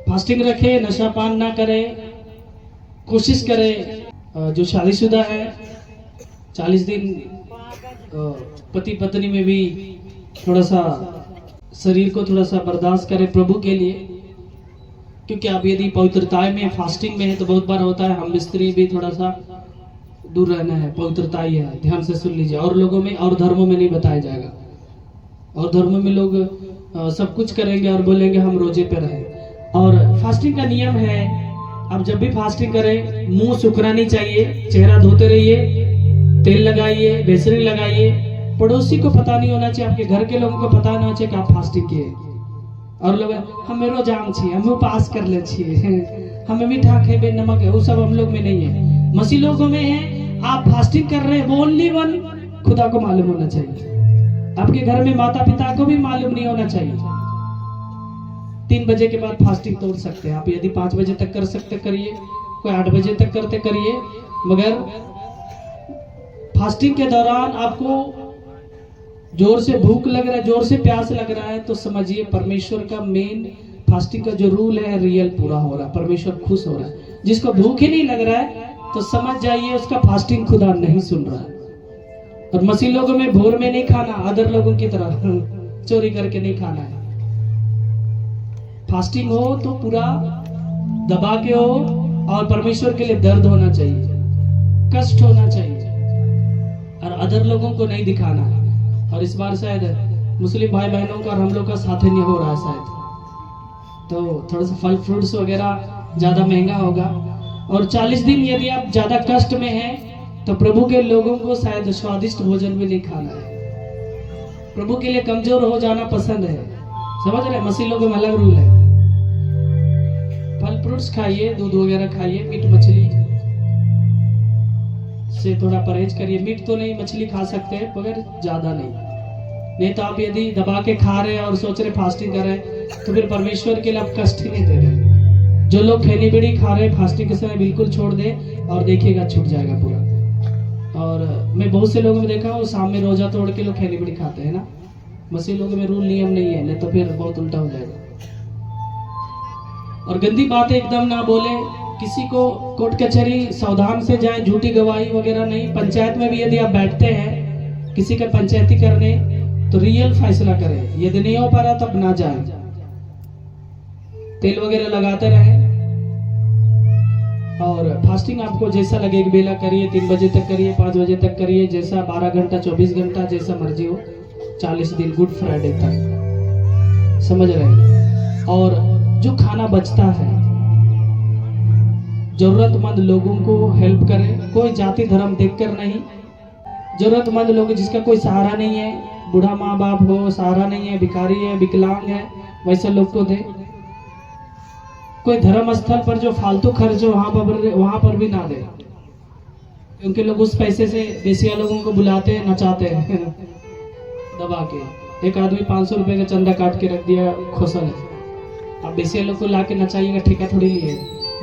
Fasting रखे, नशा पान ना करे, कोशिश करे। जो शादीशुदा है 40 दिन पति पत्नी में भी थोड़ा सा शरीर को थोड़ा सा बर्दाश्त करे प्रभु के लिए, क्योंकि आप यदि पवित्रता में फास्टिंग में है तो बहुत बार होता है हम स्त्री भी थोड़ा सा दूर रहना है। पवित्रता ही है, ध्यान से सुन लीजिए। और लोगों में और धर्मों में नहीं बताया जाएगा। और धर्मों में लोग सब कुछ करेंगे और बोलेंगे हम रोजे पे रहे। और फास्टिंग का नियम है, आप जब भी फास्टिंग करें मुंह सूखना नहीं चाहिए, चेहरा धोते रहिए, तेल लगाइए, बेसरीन लगाइए। पड़ोसी को पता नहीं होना चाहिए, आपके घर के लोगों को पता नहीं होना चाहिए कि आप फास्टिंग किए। और लोग हमें रोजाम छिए, हम उपास कर ले छिए, हमें मीठा खेबे नमक है, वो सब हम लोग में नहीं है। मसीह लोगों में है। आप फास्टिंग कर रहे हैं वो ओनली वन खुदा को मालूम होना चाहिए। आपके घर में माता पिता को भी मालूम नहीं होना चाहिए। 3 बजे के बाद फास्टिंग तोड़ सकते हैं आप। यदि 5 बजे तक कर सकते करिए, कोई 8 बजे तक करते करिए। मगर फास्टिंग के दौरान आपको जोर से भूख लग रहा है, जोर से प्यास लग रहा है, तो समझिए परमेश्वर का मेन फास्टिंग का जो रूल है रियल पूरा हो रहा है, परमेश्वर खुश हो रहा है। जिसको भूख ही नहीं लग रहा है तो समझ जाइए उसका फास्टिंग खुदा नहीं सुन रहा है। और मसीह लोगों में भोर में नहीं खाना, अदर लोगों की तरह चोरी करके नहीं खाना है। फास्टिंग हो तो पूरा दबा के हो, और परमेश्वर के लिए दर्द होना चाहिए, कष्ट होना चाहिए, और अदर लोगों को नहीं दिखाना है। और इस बार शायद मुस्लिम भाई बहनों का और हम लोग का साथ नहीं हो रहा है शायद, तो थोड़ा सा फल फ्रूट्स वगैरह ज्यादा महंगा होगा। और 40 दिन यदि आप ज्यादा कष्ट में हैं तो प्रभु के लोगों को शायद स्वादिष्ट भोजन भी नहीं खाना है। प्रभु के लिए कमजोर हो जाना पसंद है, समझ रहे? मसीह लोगों में अलग रूल है। फल फ्रूट्स खाइए, दूध वगैरह खाइए, मीट मछली से थोड़ा परहेज करिए। मीट तो नहीं, मछली खा सकते हैं मगर ज्यादा नहीं तो आप यदि दबा के खा रहे हैं और सोच रहे फास्टिंग कर रहे हैं तो फिर परमेश्वर के लिए आप कष्ट ही नहीं दे रहे। जो लोग खैनी बीड़ी खा रहे हैं फास्टिंग के समय बिल्कुल छोड़ दे और देखिएगा छूट जाएगा पूरा। और मैं बहुत से लोगों में देखा हूँ शाम में रोजा तोड़ के लोग खैनी बीड़ी खाते हैं ना। मसीह लोगों में रूल नियम नहीं है, नहीं तो फिर बहुत उल्टा हो जाएगा। और गंदी बातें एकदम ना बोले, किसी को कोर्ट कचहरी सावधान से जाए, झूठी गवाही वगैरह नहीं। पंचायत में भी यदि आप बैठते हैं किसी का पंचायती करने तो रियल फैसला करें। यदि नहीं हो पा रहा तब ना जाए, तेल वगैरह लगाते रहे। और फास्टिंग आपको जैसा लगे एक बेला करिए, 3 बजे तक करिए, 5 बजे तक करिए, जैसा 12 घंटा 24 घंटा जैसा मर्जी हो, 40 दिन गुड फ्राइडे तक, समझ रहे? और जो खाना बचता है जरूरतमंद लोगों को हेल्प करें, कोई जाति धर्म देखकर नहीं। जरूरतमंद लोग जिसका कोई सहारा नहीं है, बूढ़ा माँ बाप हो, सहारा नहीं है, भिखारी है, विकलांग है, वैसे लोग को दे। कोई धर्म स्थल पर जो फालतू खर्च हो वहां पर भी ना दे, क्योंकि लोग उस पैसे से बेसिया लोगों को बुलाते हैं, नचाते हैं दबा के। एक आदमी 500 रुपए का चंदा काट के रख दिया, खोसल है। आप बेसिया लोग को ला के नचाइएगा, ठेका थोड़ी लिए।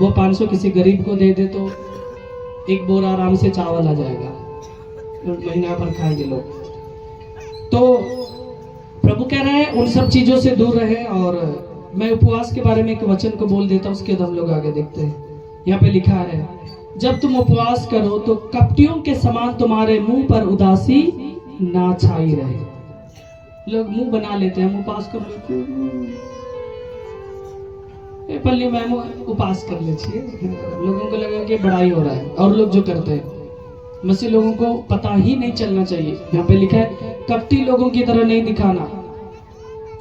वो 500 किसी गरीब को दे दे तो 1 बोरा आराम से चावल आ जाएगा, महीना भर खाएंगे लोग। तो प्रभु कह रहे हैं उन सब चीजों से दूर रहे। और मैं उपवास के बारे में एक वचन को बोल देता हूं, उसके बाद हम लोग आगे देखते हैं। यहाँ पे लिखा है, जब तुम उपवास करो तो कपटियों के समान तुम्हारे मुंह पर उदासी ना छाई रहे। लोग मुंह बना लेते हैं, हम उपवास कर लेते पल्ली मैम उपास कर ले छिए, लोगों को लगा कि बड़ाई हो रहा है। और लोग जो करते हैं मसीह लोगों को पता ही नहीं चलना चाहिए। यहाँ पे लिखा है कपटी लोगों की तरह नहीं दिखाना,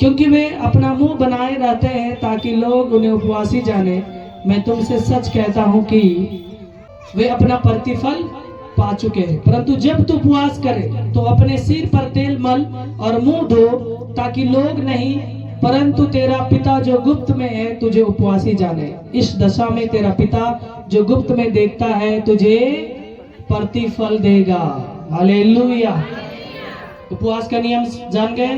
क्योंकि वे अपना मुंह बनाए रहते हैं ताकि लोग उन्हें उपवासी जाने। मैं तुमसे सच कहता हूँ कि वे अपना प्रतिफल पा चुके हैं। परंतु जब तू उपवास करे तो अपने सिर पर तेल मल और मुंह धो, ताकि लोग नहीं परंतु तेरा पिता जो गुप्त में है तुझे उपवासी जाने। इस दशा में तेरा पिता जो गुप्त में देखता है तुझे प्रतिफल देगा। हालेलुया। उपवास का नियम जान गए?